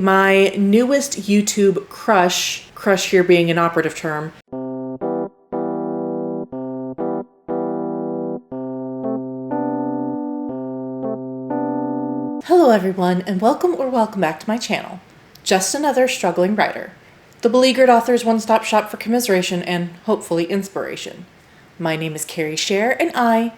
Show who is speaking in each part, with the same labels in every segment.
Speaker 1: My newest YouTube crush here being an operative term, hello everyone, and welcome back to my channel. Just another struggling writer. The beleaguered author's one-stop shop for commiseration and hopefully inspiration. My name is Carrie Scher, and I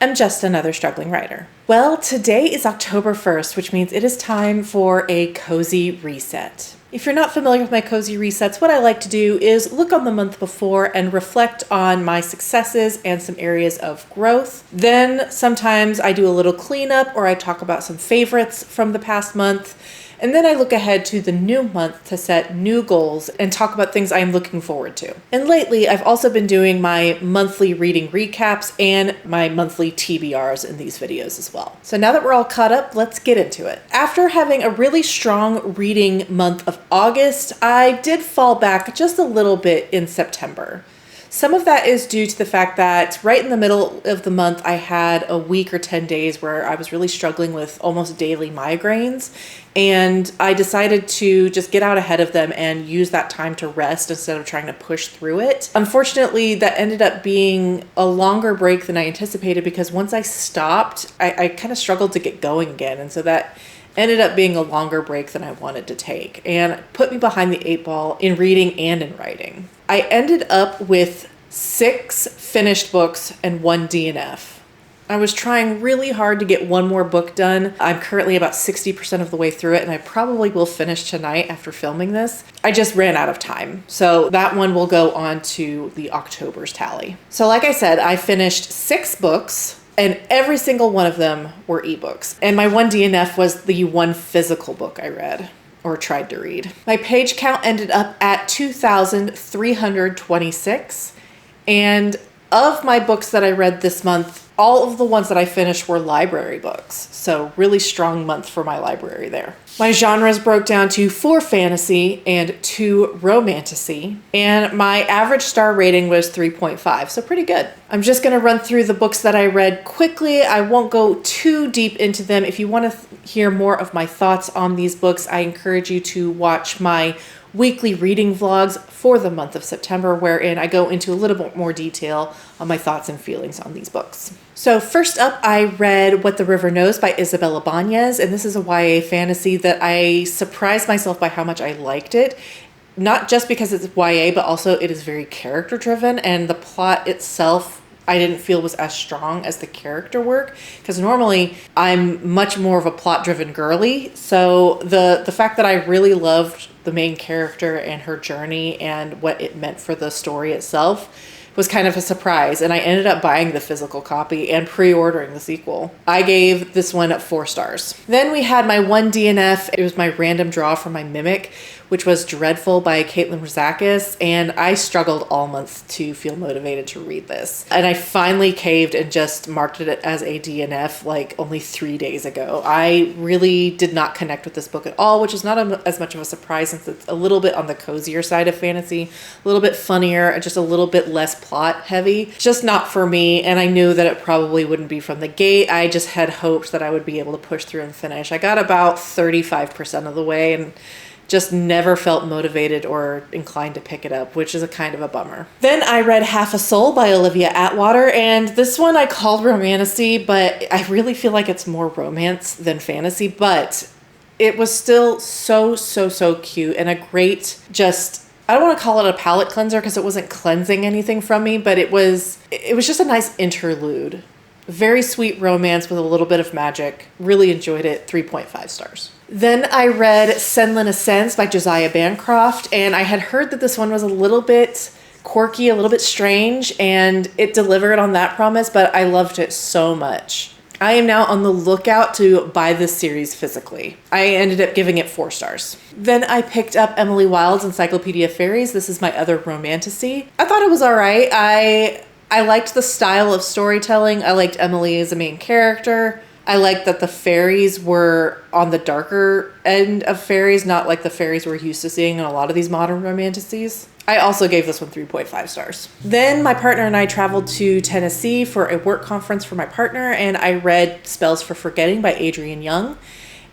Speaker 1: am just another struggling writer. Well, today is October 1st, which means it is time for a cozy reset. If you're not familiar with my cozy resets, what I like to do is look on the month before and reflect on my successes and some areas of growth. Then sometimes I do a little cleanup or I talk about some favorites from the past month. And then I look ahead to the new month to set new goals and talk about things I'm looking forward to. And lately, I've also been doing my monthly reading recaps and my monthly TBRs in these videos as well. So now that we're all caught up, let's get into it. After having a really strong reading month of August, I did fall back just a little bit in September. Some of that is due to the fact that right in the middle of the month, I had a week or 10 days where I was really struggling with almost daily migraines. And I decided to just get out ahead of them and use that time to rest instead of trying to push through it. Unfortunately, that ended up being a longer break than I anticipated because once I stopped, I kind of struggled to get going again. And so that ended up being a longer break than I wanted to take and put me behind the 8 ball in reading and in writing. I ended up with 6 finished books and 1 DNF. I was trying really hard to get one more book done. I'm currently about 60% of the way through it, and I probably will finish tonight after filming this. I just ran out of time. So that one will go on to the October's tally. So like I said, I finished 6 books, and every single one of them were ebooks. And my 1 DNF was the 1 physical book I read or tried to read. My page count ended up at 2,326. And of my books that I read this month, all of the ones that I finished were library books. So really strong month for my library there. My genres broke down to 4 fantasy and 2 romantasy. And my average star rating was 3.5, so pretty good. I'm just gonna run through the books that I read quickly. I won't go too deep into them. If you wanna hear more of my thoughts on these books, I encourage you to watch my weekly reading vlogs for the month of September, wherein I go into a little bit more detail on my thoughts and feelings on these books. So first up, I read What the River Knows by Isabel Ibanez, and this is a YA fantasy that I surprised myself by how much I liked it. Not just because it's YA, but also it is very character driven, and the plot itself I didn't feel was as strong as the character work, because normally I'm much more of a plot-driven girly. So the fact that I really loved the main character and her journey and what it meant for the story itself was kind of a surprise, and I ended up buying the physical copy and pre-ordering the sequel. I gave this one 4 stars. Then we had my 1 DNF. It was my random draw for my Mimic, which was Dreadful by Caitlin Rizakis, and I struggled all month to feel motivated to read this. And I finally caved and just marked it as a DNF like only 3 days ago. I really did not connect with this book at all, which is not as much of a surprise since it's a little bit on the cozier side of fantasy, a little bit funnier, just a little bit less plot heavy. Just not for me, and I knew that it probably wouldn't be from the gate. I just had hoped that I would be able to push through and finish. I got about 35% of the way and just never felt motivated or inclined to pick it up, which is a kind of a bummer. Then I read Half a Soul by Olivia Atwater, and this one I called romantasy, but I really feel like it's more romance than fantasy, but it was still so cute and a great I don't want to call it a palate cleanser because it wasn't cleansing anything from me, but it was just a nice interlude. Very sweet romance with a little bit of magic. Really enjoyed it. 3.5 stars. Then I read Senlin Ascends by Josiah Bancroft, and I had heard that this one was a little bit quirky, a little bit strange, and it delivered on that promise, but I loved it so much. I am now on the lookout to buy this series physically. I ended up giving it 4 stars. Then I picked up Emily Wilde's Encyclopedia of Fairies. This is my other romantasy. I thought it was all right. I liked the style of storytelling. I liked Emily as a main character. I liked that the fairies were on the darker end of fairies, not like the fairies we're used to seeing in a lot of these modern romantasies. I also gave this one 3.5 stars. Then my partner and I traveled to Tennessee for a work conference for my partner, and I read Spells for Forgetting by Adrienne Young.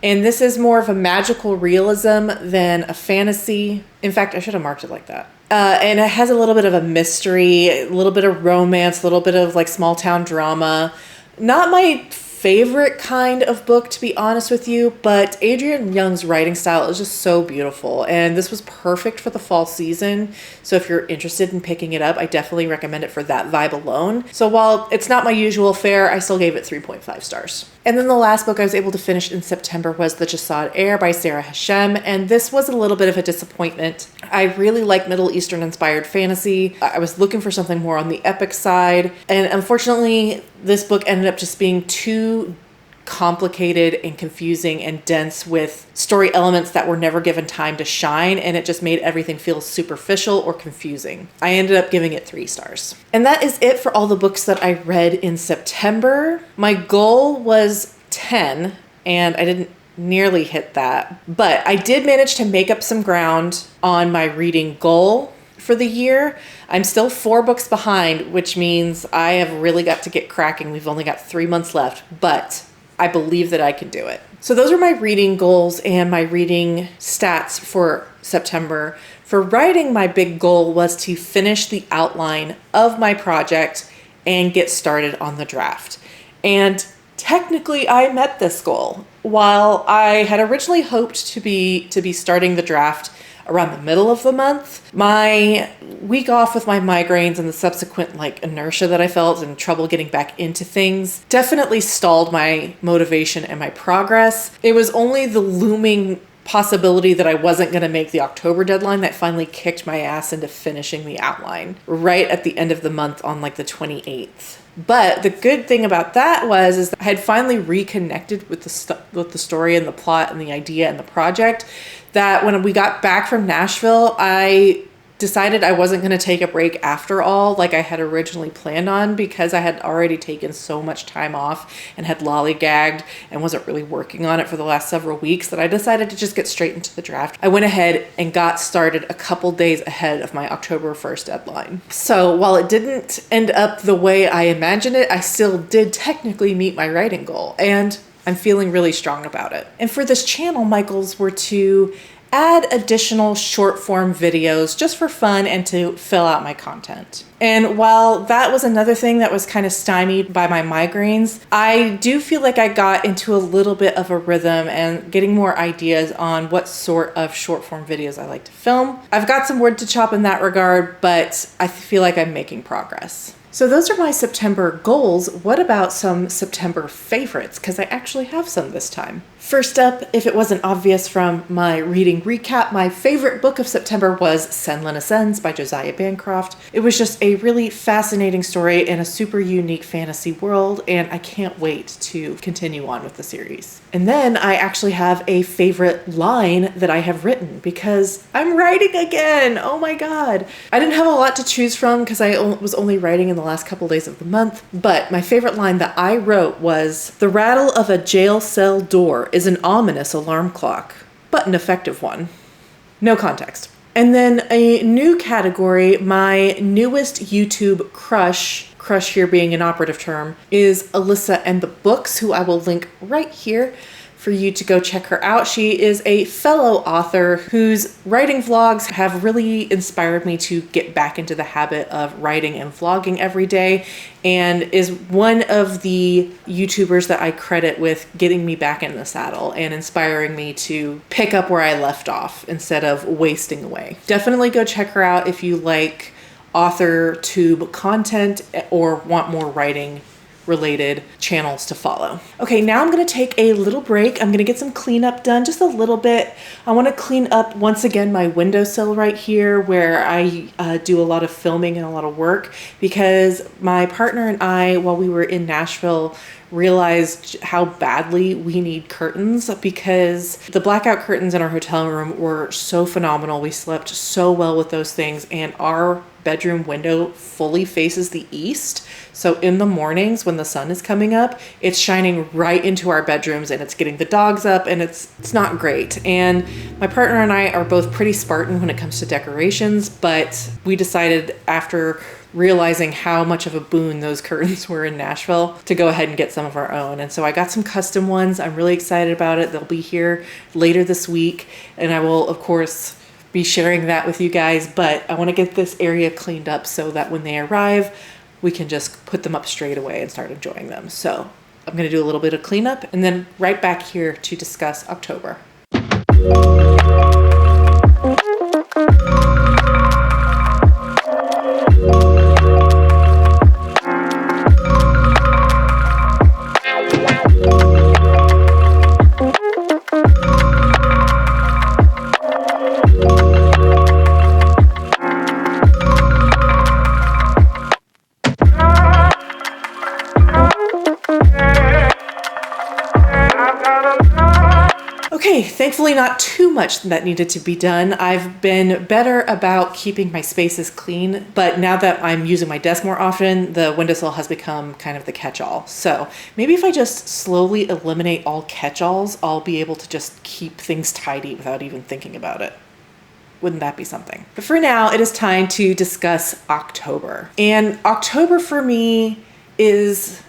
Speaker 1: And this is more of a magical realism than a fantasy. In fact, I should have marked it like that. And it has a little bit of a mystery, a little bit of romance, a little bit of like small town drama. Not my favorite kind of book, to be honest with you, but Adrienne Young's writing style is just so beautiful, and this was perfect for the fall season. So if you're interested in picking it up, I definitely recommend it for that vibe alone. So while it's not my usual fare, I still gave it 3.5 stars. And then the last book I was able to finish in September was The Jasad Heir by Sarah Hashem, and this was a little bit of a disappointment. I really like Middle Eastern inspired fantasy. I was looking for something more on the epic side, and unfortunately this book ended up just being too complicated and confusing and dense with story elements that were never given time to shine, and it just made everything feel superficial or confusing. I ended up giving it 3 stars. And that is it for all the books that I read in September. My goal was 10, and I didn't nearly hit that, but I did manage to make up some ground on my reading goal for the year. I'm still 4 books behind, which means I have really got to get cracking. We've only got 3 months left, but I believe that I can do it. So those are my reading goals and my reading stats for September. For writing, my big goal was to finish the outline of my project and get started on the draft. And technically I met this goal. While I had originally hoped to be starting the draft around the middle of the month, my week off with my migraines and the subsequent inertia that I felt and trouble getting back into things definitely stalled my motivation and my progress. It was only the looming possibility that I wasn't going to make the October deadline that finally kicked my ass into finishing the outline right at the end of the month on the 28th. But the good thing about that is that I had finally reconnected with the story and the plot and the idea and the project, that when we got back from Nashville, I decided I wasn't going to take a break after all like I had originally planned on, because I had already taken so much time off and had lollygagged and wasn't really working on it for the last several weeks, that I decided to just get straight into the draft. I went ahead and got started a couple days ahead of my October 1st deadline. So while it didn't end up the way I imagined it, I still did technically meet my writing goal, and I'm feeling really strong about it. And for this channel, my goals were to add additional short form videos just for fun and to fill out my content. And while that was another thing that was kind of stymied by my migraines, I do feel like I got into a little bit of a rhythm and getting more ideas on what sort of short form videos I like to film. I've got some wood to chop in that regard, but I feel like I'm making progress. So those are my September goals. What about some September favorites? Because I actually have some this time. First up, if it wasn't obvious from my reading recap, my favorite book of September was Senlin Ascends by Josiah Bancroft. It was just a really fascinating story in a super unique fantasy world, and I can't wait to continue on with the series. And then I actually have a favorite line that I have written, because I'm writing again. Oh my God. I didn't have a lot to choose from because I was only writing in the last couple days of the month, but my favorite line that I wrote was, "The rattle of a jail cell door is an ominous alarm clock, but an effective one." No context. And then a new category, my newest YouTube crush here being an operative term, is Alyssa and the Books, who I will link right here for you to go check her out. She is a fellow author whose writing vlogs have really inspired me to get back into the habit of writing and vlogging every day, and is one of the YouTubers that I credit with getting me back in the saddle and inspiring me to pick up where I left off instead of wasting away. Definitely go check her out if you like author tube content or want more writing related channels to follow. Okay, now I'm going to take a little break. I'm going to get some cleanup done, just a little bit. I want to clean up once again my windowsill right here where I do a lot of filming and a lot of work, because my partner and I, while we were in Nashville, realized how badly we need curtains, because the blackout curtains in our hotel room were so phenomenal. We slept so well with those things, and our bedroom window fully faces the east. So in the mornings when the sun is coming up, it's shining right into our bedrooms and it's getting the dogs up, and it's not great. And my partner and I are both pretty Spartan when it comes to decorations, but we decided after realizing how much of a boon those curtains were in Nashville to go ahead and get some of our own. And so I got some custom ones. I'm really excited about it. They'll be here later this week, and I will, of course, be sharing that with you guys, but I want to get this area cleaned up so that when they arrive, we can just put them up straight away and start enjoying them. So I'm going to do a little bit of cleanup and then right back here to discuss October. Okay, thankfully not too much that needed to be done. I've been better about keeping my spaces clean, but now that I'm using my desk more often, the windowsill has become kind of the catch-all. So maybe if I just slowly eliminate all catch-alls, I'll be able to just keep things tidy without even thinking about it. Wouldn't that be something? But for now, it is time to discuss October. And October for me is,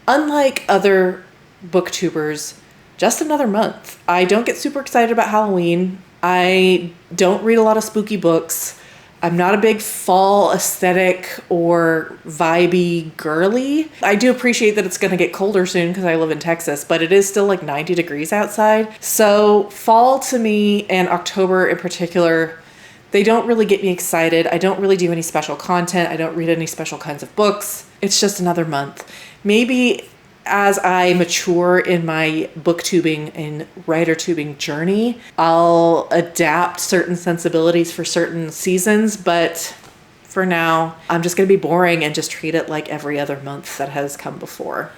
Speaker 1: unlike other booktubers, just another month. I don't get super excited about Halloween. I don't read a lot of spooky books. I'm not a big fall aesthetic or vibey girly. I do appreciate that it's gonna get colder soon because I live in Texas, but it is still like 90 degrees outside. So fall to me, and October in particular, they don't really get me excited. I don't really do any special content. I don't read any special kinds of books. It's just another month. Maybe as I mature in my booktubing and writer tubing journey, I'll adapt certain sensibilities for certain seasons, but for now, I'm just gonna be boring and just treat it like every other month that has come before.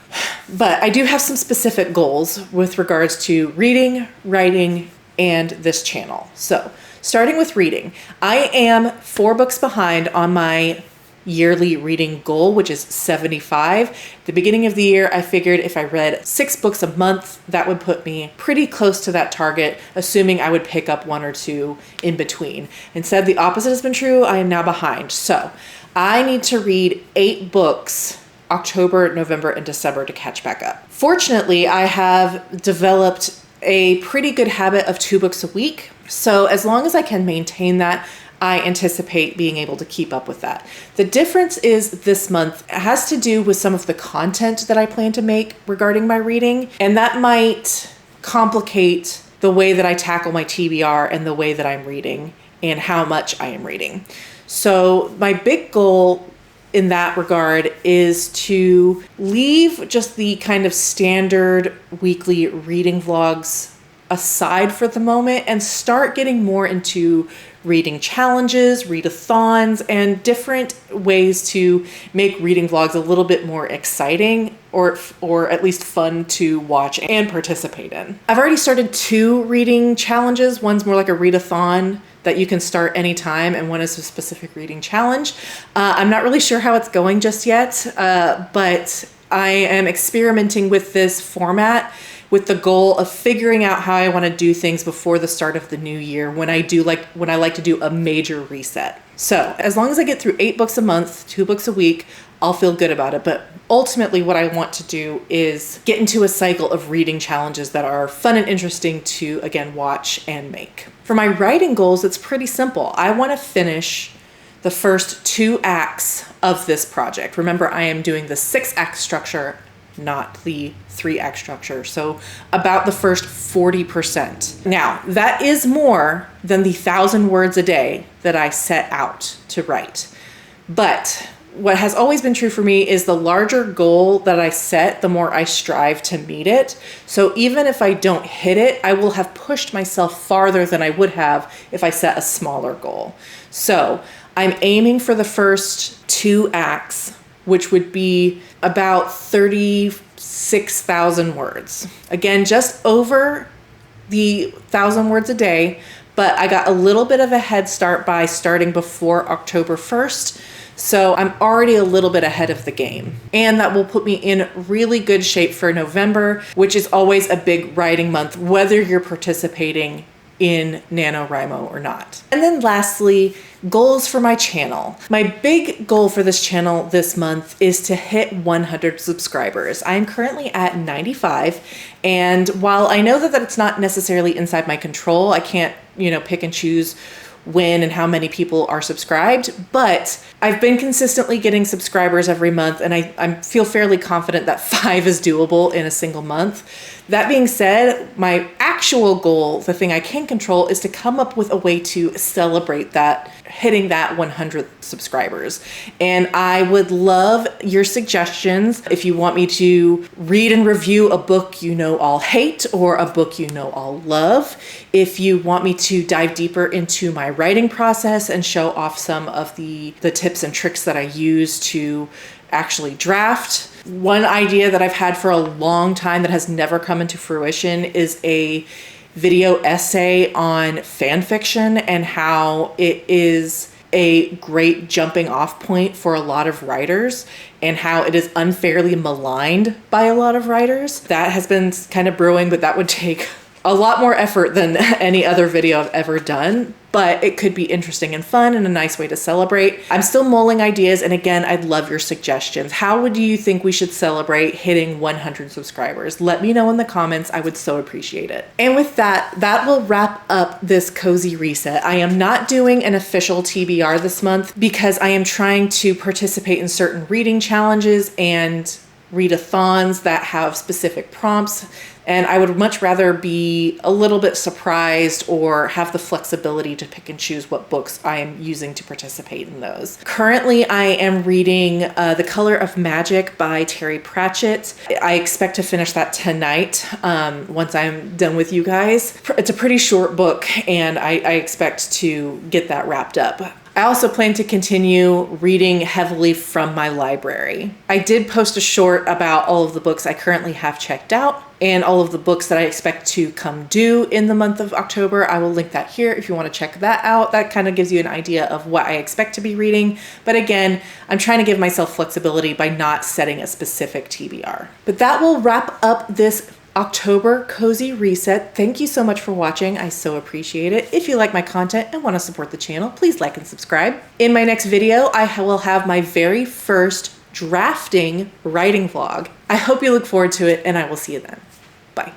Speaker 1: But I do have some specific goals with regards to reading, writing, and this channel. So starting with reading, I am 4 books behind on my yearly reading goal, which is 75. At the beginning of the year, I figured if I read 6 books a month, that would put me pretty close to that target, assuming I would pick up 1 or 2 in between. Instead, the opposite has been true. I am now behind. So I need to read 8 books October, November, and December to catch back up. Fortunately, I have developed a pretty good habit of 2 books a week. So as long as I can maintain that, I anticipate being able to keep up with that. The difference is this month has to do with some of the content that I plan to make regarding my reading, and that might complicate the way that I tackle my TBR and the way that I'm reading and how much I am reading. So my big goal in that regard is to leave just the kind of standard weekly reading vlogs aside for the moment and start getting more into reading challenges, readathons, and different ways to make reading vlogs a little bit more exciting or at least fun to watch and participate in. I've already started 2 reading challenges. One's more like a readathon that you can start anytime, and one is a specific reading challenge. I'm not really sure how it's going just yet, but I am experimenting with this format with the goal of figuring out how I want to do things before the start of the new year when I like to do a major reset. So as long as I get through 8 books a month, 2 books a week, I'll feel good about it. But ultimately what I want to do is get into a cycle of reading challenges that are fun and interesting to, again, watch and make. For my writing goals, it's pretty simple. I want to finish the first 2 acts of this project. Remember, I am doing the 6-act structure, not the 3-act structure. So about the first 40%. Now, that is more than the 1,000 words a day that I set out to write. But what has always been true for me is the larger goal that I set, the more I strive to meet it. So even if I don't hit it, I will have pushed myself farther than I would have if I set a smaller goal. So I'm aiming for the first 2 acts, which would be about 36,000 words. Again, just over the 1,000 words a day, but I got a little bit of a head start by starting before October 1st. So I'm already a little bit ahead of the game. And that will put me in really good shape for November, which is always a big writing month, whether you're participating in NaNoWriMo or not. And then lastly, goals for my channel. My big goal for this channel this month is to hit 100 subscribers. I'm currently at 95, and while I know that it's not necessarily inside my control, I can't, pick and choose when and how many people are subscribed, but I've been consistently getting subscribers every month, and I feel fairly confident that 5 is doable in a single month. That being said, my actual goal, the thing I can control, is to come up with a way to celebrate that, hitting that 100 subscribers. And I would love your suggestions. If you want me to read and review a book you know I'll hate or a book you know I'll love, if you want me to dive deeper into my writing process and show off some of the tips and tricks that I use to actually draft. One idea that I've had for a long time that has never come into fruition is a video essay on fan fiction and how it is a great jumping off point for a lot of writers and how it is unfairly maligned by a lot of writers. That has been kind of brewing, but that would take a lot more effort than any other video I've ever done, but it could be interesting and fun and a nice way to celebrate. I'm still mulling ideas, and again, I'd love your suggestions. How would you think we should celebrate hitting 100 subscribers? Let me know in the comments. I would so appreciate it. And with that, that will wrap up this cozy reset. I am not doing an official TBR this month because I am trying to participate in certain reading challenges and readathons that have specific prompts, and I would much rather be a little bit surprised or have the flexibility to pick and choose what books I am using to participate in those. Currently, I am reading The Color of Magic by Terry Pratchett. I expect to finish that tonight once I'm done with you guys. It's a pretty short book, and I expect to get that wrapped up. I also plan to continue reading heavily from my library. I did post a short about all of the books I currently have checked out and all of the books that I expect to come due in the month of October. I will link that here if you want to check that out. That kind of gives you an idea of what I expect to be reading. But again, I'm trying to give myself flexibility by not setting a specific TBR. But that will wrap up this October Cozy Reset. Thank you so much for watching. I so appreciate it. If you like my content and want to support the channel, please like and subscribe. In my next video, I will have my very first drafting writing vlog. I hope you look forward to it, and I will see you then. Bye.